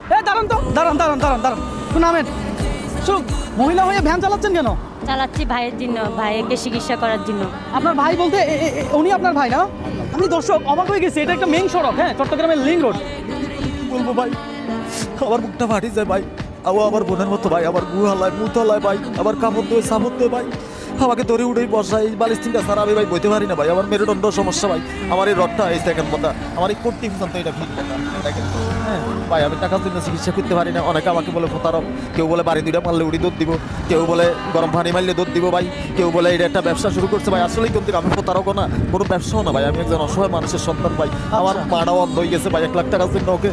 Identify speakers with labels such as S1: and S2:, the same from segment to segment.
S1: দাঁড়ান তো, দাঁড়ান দাঁড়ান দাঁড়ান দাঁড়ান, একটু নামেন। শুনুন, মহিলা হয়ে ভ্যান চালাচ্ছেন কেন?
S2: চালাচ্ছি ভাইয়ের জন্য, ভাইকে চিকিৎসা করার জন্য।
S1: আপনার ভাই বলতে উনি আপনার ভাই না? আমি দর্শক অবাক হয়ে গেছি, এটা একটা মেইন সড়ক, হ্যাঁ, চট্টগ্রামের লিংক রোড।
S3: বলবো ভাই, আমার মুখটা ফাটি যায় ভাই। আমার বোনের মতো ভাই, আমার গুহালায় মুতালায় ভাই, আমার কাপড় দিয়ে সাপড় দিয়ে ভাই, আমাকে ধরে উঠেই বসাই বালিশ তিনটা সারা আমি ভাই বইতে পারি না ভাই। আমার মেরুদণ্ড সমস্যা ভাই, আমার এই রডটা এই সেকেন্ড কথা, আমার এই কোটি পর্যন্ত এটা ফিট হ্যাঁ ভাই, আমি টাকার জন্য চিকিৎসা করতে পারি না। অনেকে আমাকে বলে প্রতারক, কেউ বলে বাড়ি দুইটা মারলে উড়ি দুধ দিব, কেউ বলে গরম পানি মারলে দুধ দিব ভাই, কেউ বলে এটা একটা ব্যবসা শুরু করছে ভাই। আসলেই কিন্তু আমি প্রতারকও না, কোনো ব্যবসাও না ভাই, আমি একজন অসহায় মানুষের সন্তান ভাই। আমার মাটাও অন্ধ হয়ে গেছে ভাই, 1 লাখ টাকার জন্য ওকে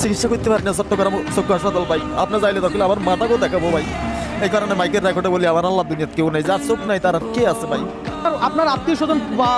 S3: চিকিৎসা করতে পারি না চট্টগ্রাম চক্ষু হাসপাতাল ভাই। আপনি চাইলে দরকার আমার মাটাকেও দেখাবো ভাই। এই কারণে মাইকের রেকর্ডে বলি, আমার আল্লাহ দুনিয়াতে কেউ নেই, যার চোখ নাই তার আর কে আছে ভাই?
S1: আপনার আত্মীয় স্বজন বা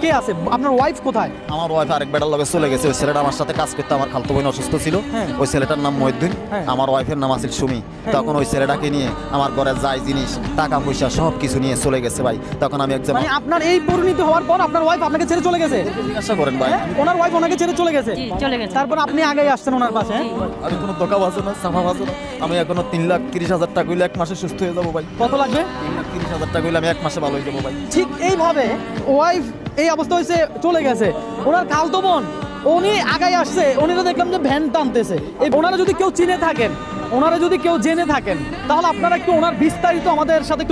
S1: কে আছে? আপনার ওয়াইফ কোথায়?
S3: আমার ওয়াইফ আরেক বেটার লগে চলে গেছে। ওই ছেলেটা আমার সাথে কাজ করতে, আমার খালতো বোন অসুস্থ ছিল,
S1: হ্যাঁ।
S3: ওই ছেলেটার নাম মহিউদ্দিন,
S1: হ্যাঁ।
S3: আমার ওয়াইফের নাম আছিল সুমি। তখন ওই ছেলেটাকে নিয়ে আমার ঘরে যাই জিনিস টাকা পয়সা সব কিছু নিয়ে চলে গেছে ভাই। তখন আমি একজন
S1: মানে আপনার এই পরিণতি হওয়ার পর আপনার ওয়াইফ আপনাকে ছেড়ে চলে গেছে?
S3: জিজ্ঞাসা করেন ভাই,
S1: হ্যাঁ? ওনার ওয়াইফ ওনাকে ছেড়ে চলে গেছে?
S2: জি, চলে গেছে।
S1: তারপর আপনি আগেই আসছেন ওনার পাশে, হ্যাঁ?
S3: আমি কোনো দোকা বাজো না, সাফা বাজো না। আমি এখনো 3,30,000 টাকা হইলে 1 মাসে সুস্থ হয়ে যাবো ভাই।
S1: কত লাগবে?
S3: 3,30,000 টাকা হইলে আমি 1 মাসে ভালো হয়ে যাবো ভাই।
S1: ঠিক এইভাবে ওয়াইফ এই অবস্থা হয়েছে, চলে গেছে। ওনার খালতো বোন উনি আগাই আসছে, উনি তো দেখলাম যে ভ্যান টানতেছে। এই ওনারা যদি কেউ চিনে থাকেন, ওনারা যদি কেউ জেনে থাকেন, তাহলে আপনারা একটু ওনার বিস্তারিত আমাদের সাথে একটু